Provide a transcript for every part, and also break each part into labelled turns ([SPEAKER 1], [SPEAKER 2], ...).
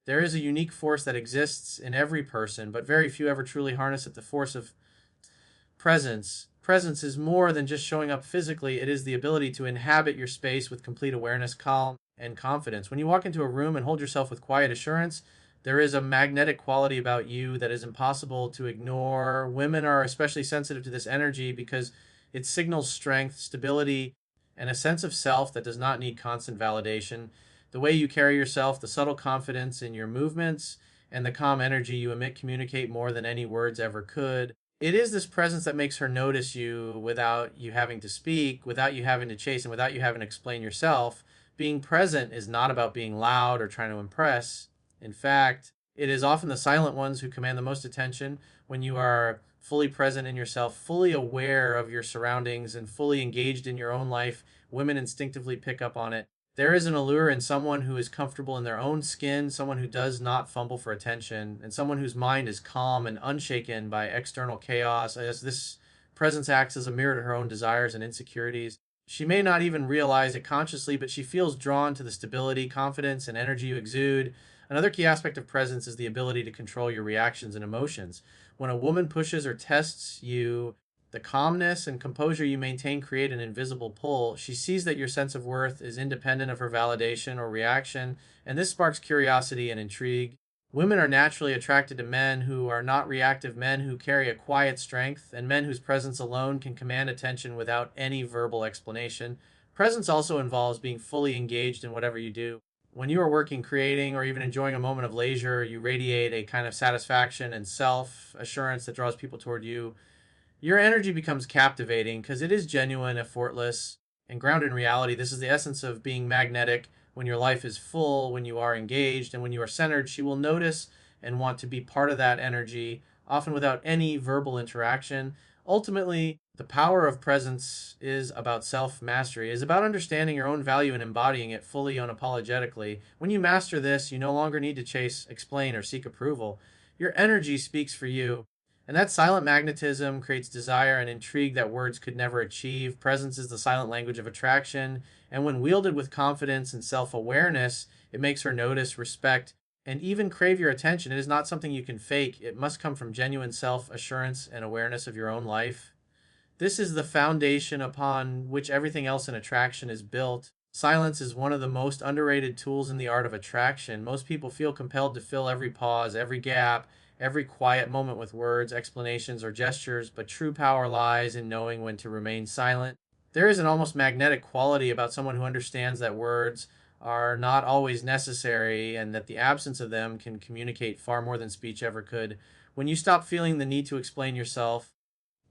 [SPEAKER 1] There is a unique force that exists in every person, but very few ever truly harness it, the force of presence. Presence is more than just showing up physically, it is the ability to inhabit your space with complete awareness, calm, and confidence. When you walk into a room and hold yourself with quiet assurance, there is a magnetic quality about you that is impossible to ignore. Women are especially sensitive to this energy because it signals strength, stability, and a sense of self that does not need constant validation. The way you carry yourself, the subtle confidence in your movements, and the calm energy you emit communicate more than any words ever could. It is this presence that makes her notice you without you having to speak, without you having to chase, and without you having to explain yourself. Being present is not about being loud or trying to impress. In fact, it is often the silent ones who command the most attention. When you are fully present in yourself, fully aware of your surroundings, and fully engaged in your own life, women instinctively pick up on it. There is an allure in someone who is comfortable in their own skin, someone who does not fumble for attention, and someone whose mind is calm and unshaken by external chaos, as this presence acts as a mirror to her own desires and insecurities. She may not even realize it consciously, but she feels drawn to the stability, confidence, and energy you exude. Another key aspect of presence is the ability to control your reactions and emotions. When a woman pushes or tests you, the calmness and composure you maintain create an invisible pull. She sees that your sense of worth is independent of her validation or reaction, and this sparks curiosity and intrigue. Women are naturally attracted to men who are not reactive, men who carry a quiet strength, and men whose presence alone can command attention without any verbal explanation. Presence also involves being fully engaged in whatever you do. When you are working, creating, or even enjoying a moment of leisure, you radiate a kind of satisfaction and self assurance that draws people toward you. Your energy becomes captivating because it is genuine, effortless, and grounded in reality. This is the essence of being magnetic. When your life is full, when you are engaged, and when you are centered, she will notice and want to be part of that energy, often without any verbal interaction. Ultimately, the power of presence is about self mastery, is about understanding your own value and embodying it fully, unapologetically. When you master this, you no longer need to chase, explain, or seek approval. Your energy speaks for you, and that silent magnetism creates desire and intrigue that words could never achieve. Presence is the silent language of attraction, and when wielded with confidence and self awareness, it makes her notice, respect, and even crave your attention. It is not something you can fake, it must come from genuine self assurance and awareness of your own life. This is the foundation upon which everything else in attraction is built. Silence is one of the most underrated tools in the art of attraction. Most people feel compelled to fill every pause, every gap, every quiet moment with words, explanations, or gestures, but true power lies in knowing when to remain silent. There is an almost magnetic quality about someone who understands that words are not always necessary and that the absence of them can communicate far more than speech ever could. When you stop feeling the need to explain yourself,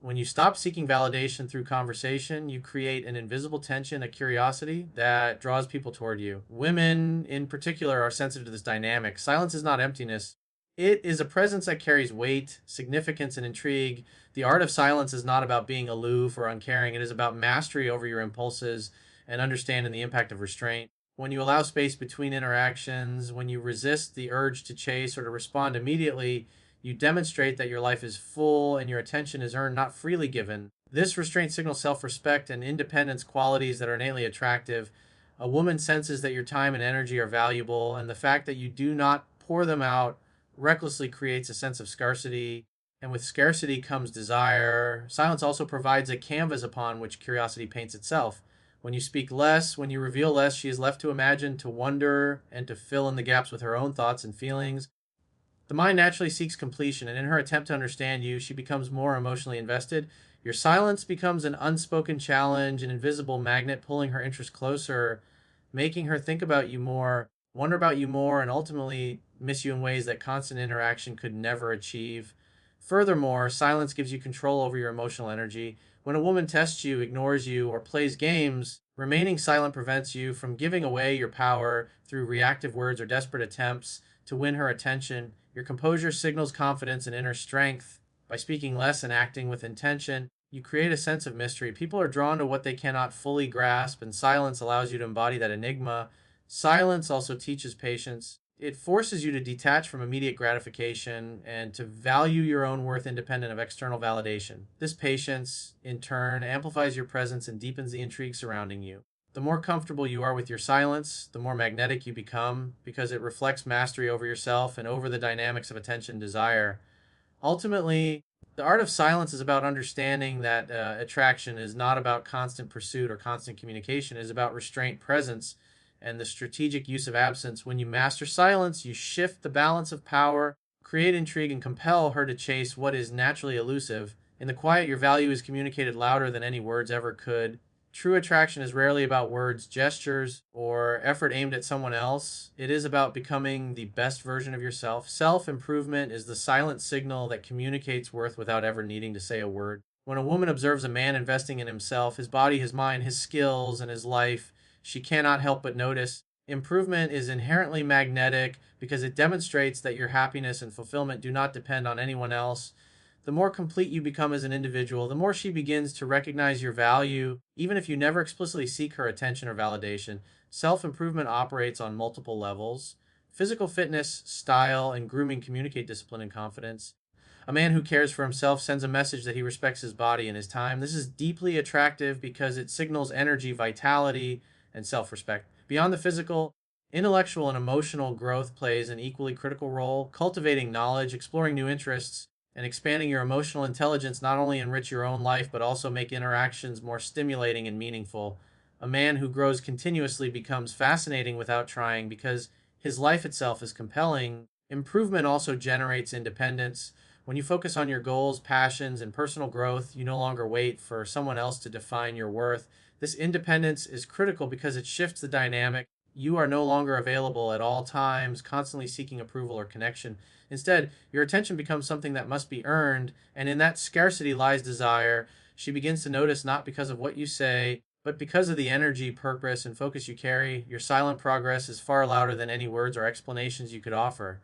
[SPEAKER 1] when you stop seeking validation through conversation, you create an invisible tension, a curiosity that draws people toward you. Women, in particular, are sensitive to this dynamic. Silence is not emptiness, it is a presence that carries weight, significance, and intrigue. The art of silence is not about being aloof or uncaring, it is about mastery over your impulses and understanding the impact of restraint. When you allow space between interactions, when you resist the urge to chase or to respond immediately, you demonstrate that your life is full and your attention is earned, not freely given. This restraint signals self respect and independence, qualities that are innately attractive. A woman senses that your time and energy are valuable, and the fact that you do not pour them out recklessly creates a sense of scarcity. And with scarcity comes desire. Silence also provides a canvas upon which curiosity paints itself. When you speak less, when you reveal less, she is left to imagine, to wonder, and to fill in the gaps with her own thoughts and feelings. The mind naturally seeks completion, and in her attempt to understand you, she becomes more emotionally invested. Your silence becomes an unspoken challenge, an invisible magnet pulling her interest closer, making her think about you more, wonder about you more, and ultimately miss you in ways that constant interaction could never achieve. Furthermore, silence gives you control over your emotional energy. When a woman tests you, ignores you, or plays games, remaining silent prevents you from giving away your power through reactive words or desperate attempts to win her attention. Your composure signals confidence and inner strength. By speaking less and acting with intention, you create a sense of mystery. People are drawn to what they cannot fully grasp, and silence allows you to embody that enigma. Silence also teaches patience. It forces you to detach from immediate gratification and to value your own worth independent of external validation. This patience, in turn, amplifies your presence and deepens the intrigue surrounding you. The more comfortable you are with your silence, the more magnetic you become because it reflects mastery over yourself and over the dynamics of attention and desire. Ultimately, the art of silence is about understanding that attraction is not about constant pursuit or constant communication. It is about restraint, presence, and the strategic use of absence. When you master silence, you shift the balance of power, create intrigue, and compel her to chase what is naturally elusive. In the quiet, your value is communicated louder than any words ever could. True attraction is rarely about words, gestures, or effort aimed at someone else. It is about becoming the best version of yourself. Self improvement is the silent signal that communicates worth without ever needing to say a word. When a woman observes a man investing in himself, his body, his mind, his skills, and his life, she cannot help but notice. Improvement is inherently magnetic because it demonstrates that your happiness and fulfillment do not depend on anyone else. The more complete you become as an individual, the more she begins to recognize your value, even if you never explicitly seek her attention or validation. Self improvement operates on multiple levels. Physical fitness, style, and grooming communicate discipline and confidence. A man who cares for himself sends a message that he respects his body and his time. This is deeply attractive because it signals energy, vitality, and self respect. Beyond the physical, intellectual and emotional growth plays an equally critical role. Cultivating knowledge, exploring new interests, and expanding your emotional intelligence not only enrich your own life but also make interactions more stimulating and meaningful. A man who grows continuously becomes fascinating without trying because his life itself is compelling. Improvement also generates independence. When you focus on your goals, passions, and personal growth, you no longer wait for someone else to define your worth. This independence is critical because it shifts the dynamic. You are no longer available at all times, constantly seeking approval or connection. Instead, your attention becomes something that must be earned, and in that scarcity lies desire. She begins to notice not because of what you say, but because of the energy, purpose, and focus you carry. Your silent progress is far louder than any words or explanations you could offer.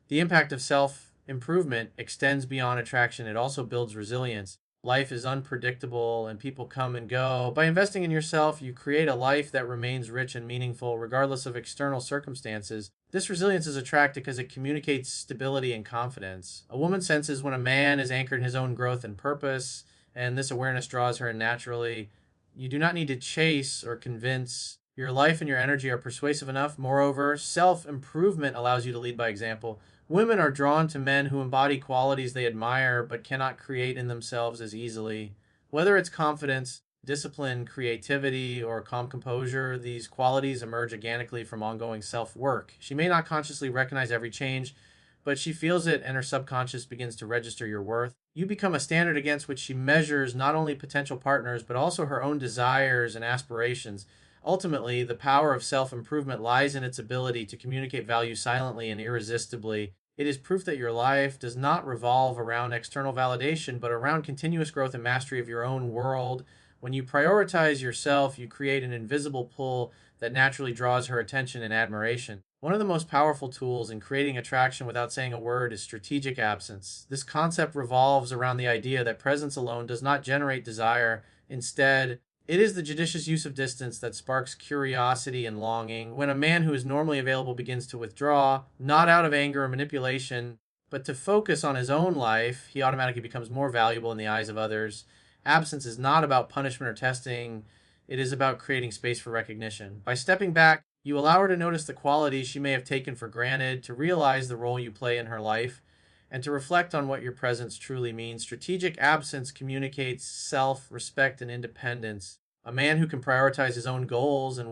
[SPEAKER 1] The impact of self improvement extends beyond attraction, it also builds resilience. Life is unpredictable and people come and go. By investing in yourself, you create a life that remains rich and meaningful regardless of external circumstances. This resilience is attractive because it communicates stability and confidence. A woman senses when a man is anchored in his own growth and purpose, and this awareness draws her in naturally. You do not need to chase or convince. Your life and your energy are persuasive enough. Moreover, self improvement allows you to lead by example. Women are drawn to men who embody qualities they admire but cannot create in themselves as easily. Whether it's confidence, discipline, creativity, or calm composure, these qualities emerge organically from ongoing self work. She may not consciously recognize every change, but she feels it and her subconscious begins to register your worth. You become a standard against which she measures not only potential partners but also her own desires and aspirations. Ultimately, the power of self improvement lies in its ability to communicate value silently and irresistibly. It is proof that your life does not revolve around external validation, but around continuous growth and mastery of your own world. When you prioritize yourself, you create an invisible pull that naturally draws her attention and admiration. One of the most powerful tools in creating attraction without saying a word is strategic absence. This concept revolves around the idea that presence alone does not generate desire. Instead, it is the judicious use of distance that sparks curiosity and longing. When a man who is normally available begins to withdraw, not out of anger or manipulation, but to focus on his own life, he automatically becomes more valuable in the eyes of others. Absence is not about punishment or testing, it is about creating space for recognition. By stepping back, you allow her to notice the qualities she may have taken for granted, to realize the role you play in her life, and to reflect on what your presence truly means. Strategic absence communicates self respect and independence. A man who can prioritize his own goals and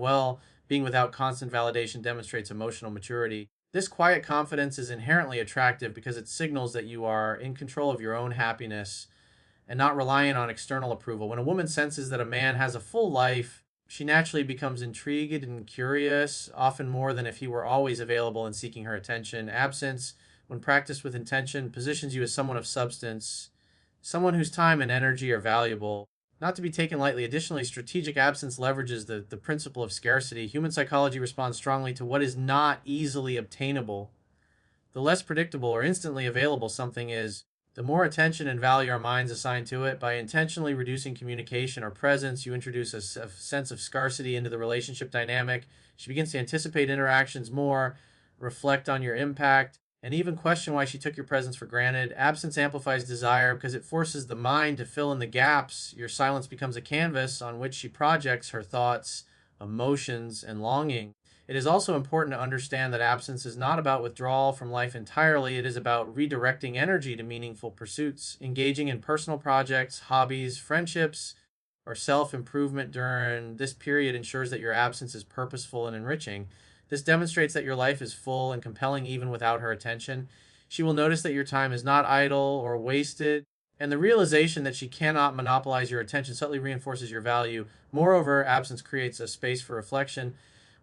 [SPEAKER 1] being without constant validation demonstrates emotional maturity. This quiet confidence is inherently attractive because it signals that you are in control of your own happiness and not reliant on external approval. When a woman senses that a man has a full life, she naturally becomes intrigued and curious, often more than if he were always available and seeking her attention. Absence, when practiced with intention, positions you as someone of substance, someone whose time and energy are valuable, not to be taken lightly. Additionally, strategic absence leverages the principle of scarcity. Human psychology responds strongly to what is not easily obtainable. The less predictable or instantly available something is, the more attention and value our minds assign to it. By intentionally reducing communication or presence, you introduce a sense of scarcity into the relationship dynamic. She begins to anticipate interactions more, reflect on your impact, and even question why she took your presence for granted. Absence amplifies desire because it forces the mind to fill in the gaps. Your silence becomes a canvas on which she projects her thoughts, emotions, and longing. It is also important to understand that absence is not about withdrawal from life entirely. It is about redirecting energy to meaningful pursuits, engaging in personal projects, hobbies, friendships, or self improvement during this period ensures that your absence is purposeful and enriching. This demonstrates that your life is full and compelling even without her attention. She will notice that your time is not idle or wasted, and the realization that she cannot monopolize your attention subtly reinforces your value. Moreover, absence creates a space for reflection.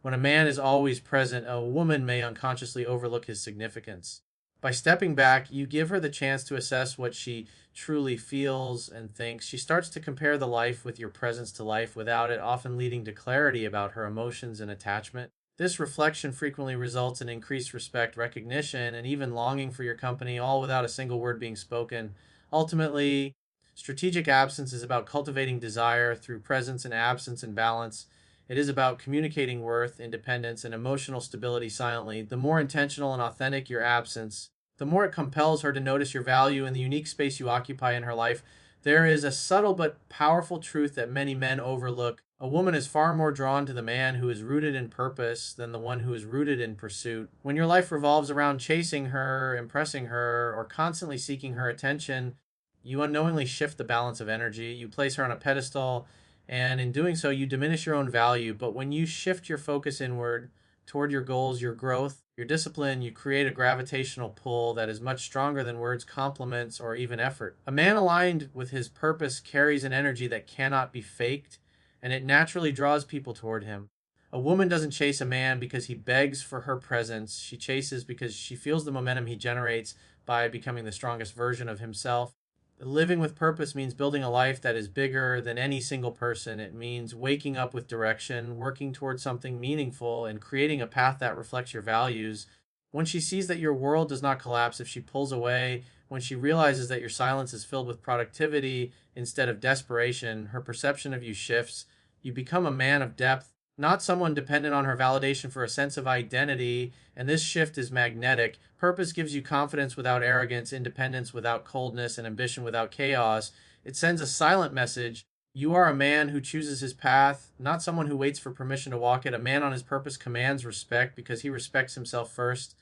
[SPEAKER 1] When a man is always present, a woman may unconsciously overlook his significance. By stepping back, you give her the chance to assess what she truly feels and thinks. She starts to compare the life with your presence to life without it, often leading to clarity about her emotions and attachment. This reflection frequently results in increased respect, recognition, and even longing for your company, all without a single word being spoken. Ultimately, strategic absence is about cultivating desire through presence and absence and balance. It is about communicating worth, independence, and emotional stability silently. The more intentional and authentic your absence, the more it compels her to notice your value and the unique space you occupy in her life. There is a subtle but powerful truth that many men overlook. A woman is far more drawn to the man who is rooted in purpose than the one who is rooted in pursuit. When your life revolves around chasing her, impressing her, or constantly seeking her attention, you unknowingly shift the balance of energy. You place her on a pedestal, and in doing so, you diminish your own value. But when you shift your focus inward toward your goals, your growth, your discipline, you create a gravitational pull that is much stronger than words, compliments, or even effort. A man aligned with his purpose carries an energy that cannot be faked, and it naturally draws people toward him. A woman doesn't chase a man because he begs for her presence. She chases because she feels the momentum he generates by becoming the strongest version of himself. Living with purpose means building a life that is bigger than any single person. It means waking up with direction, working towards something meaningful, and creating a path that reflects your values. When she sees that your world does not collapse if she pulls away, when she realizes that your silence is filled with productivity instead of desperation, her perception of you shifts. You become a man of depth, not someone dependent on her validation for a sense of identity, and this shift is magnetic. Purpose gives you confidence without arrogance, independence without coldness, and ambition without chaos. It sends a silent message. You are a man who chooses his path, not someone who waits for permission to walk it. A man on his purpose commands respect because he respects himself first.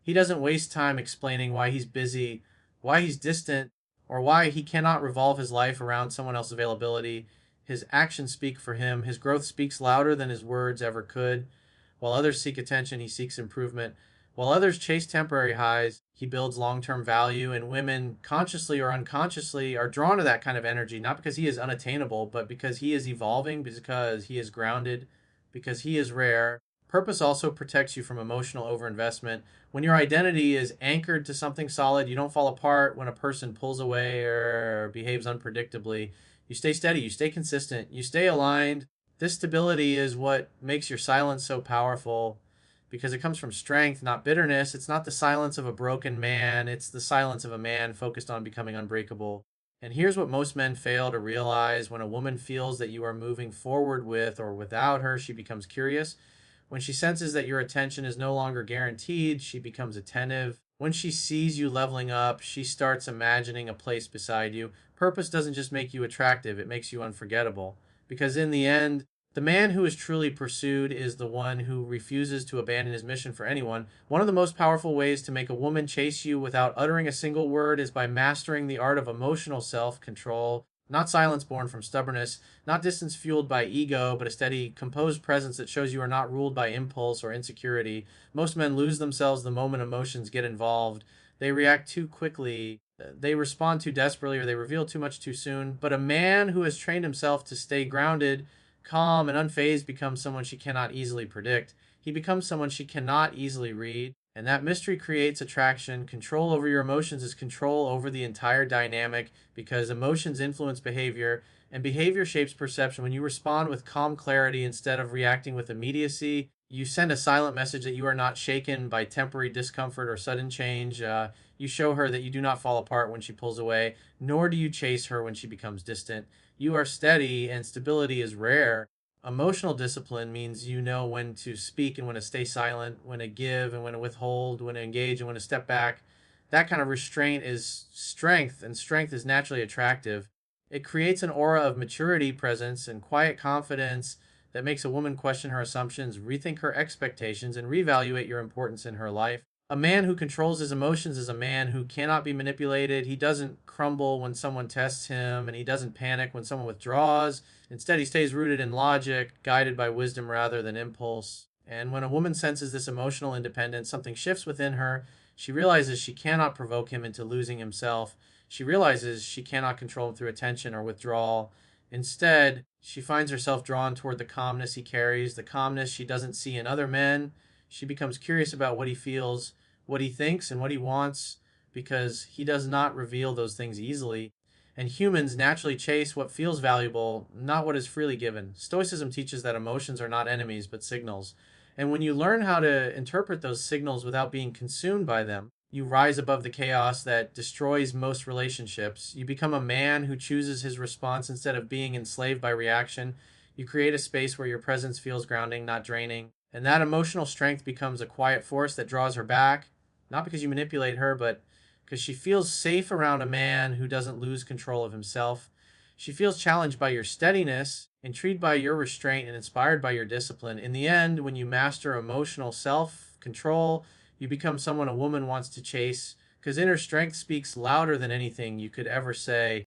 [SPEAKER 1] He doesn't waste time explaining why he's busy, why he's distant, or why he cannot revolve his life around someone else's availability. His actions speak for him. His growth speaks louder than his words ever could. While others seek attention, he seeks improvement. While others chase temporary highs, he builds long term value. And women, consciously or unconsciously, are drawn to that kind of energy, not because he is unattainable, but because he is evolving, because he is grounded, because he is rare. Purpose also protects you from emotional overinvestment. When your identity is anchored to something solid, you don't fall apart when a person pulls away or behaves unpredictably. You stay steady, you stay consistent, you stay aligned. This stability is what makes your silence so powerful because it comes from strength, not bitterness. It's not the silence of a broken man, it's the silence of a man focused on becoming unbreakable. And here's what most men fail to realize: when a woman feels that you are moving forward with or without her, she becomes curious. When she senses that your attention is no longer guaranteed, she becomes attentive. When she sees you leveling up, she starts imagining a place beside you. Purpose doesn't just make you attractive, it makes you unforgettable. Because in the end, the man who is truly pursued is the one who refuses to abandon his mission for anyone. One of the most powerful ways to make a woman chase you without uttering a single word is by mastering the art of emotional self control. Not silence born from stubbornness, not distance fueled by ego, but a steady, composed presence that shows you are not ruled by impulse or insecurity. Most men lose themselves the moment emotions get involved. They react too quickly, they respond too desperately, or they reveal too much too soon. But a man who has trained himself to stay grounded, calm, and unfazed becomes someone she cannot easily predict. He becomes someone she cannot easily read. And that mystery creates attraction. Control over your emotions is control over the entire dynamic because emotions influence behavior and behavior shapes perception. When you respond with calm clarity instead of reacting with immediacy, you send a silent message that you are not shaken by temporary discomfort or sudden change. You show her that you do not fall apart when she pulls away, nor do you chase her when she becomes distant. You are steady, and stability is rare. Emotional discipline means you know when to speak and when to stay silent, when to give and when to withhold, when to engage and when to step back. That kind of restraint is strength, and strength is naturally attractive. It creates an aura of maturity, presence, and quiet confidence that makes a woman question her assumptions, rethink her expectations, and reevaluate your importance in her life. A man who controls his emotions is a man who cannot be manipulated. He doesn't crumble when someone tests him, and he doesn't panic when someone withdraws. Instead, he stays rooted in logic, guided by wisdom rather than impulse. And when a woman senses this emotional independence, something shifts within her. She realizes she cannot provoke him into losing himself. She realizes she cannot control him through attention or withdrawal. Instead, she finds herself drawn toward the calmness he carries, the calmness she doesn't see in other men. She becomes curious about what he feels, what he thinks, and what he wants, because he does not reveal those things easily. And humans naturally chase what feels valuable, not what is freely given. Stoicism teaches that emotions are not enemies, but signals. And when you learn how to interpret those signals without being consumed by them, you rise above the chaos that destroys most relationships. You become a man who chooses his response instead of being enslaved by reaction. You create a space where your presence feels grounding, not draining. And that emotional strength becomes a quiet force that draws her back, not because you manipulate her, but because she feels safe around a man who doesn't lose control of himself. She feels challenged by your steadiness, intrigued by your restraint, and inspired by your discipline. In the end, when you master emotional self control, you become someone a woman wants to chase, because inner strength speaks louder than anything you could ever say.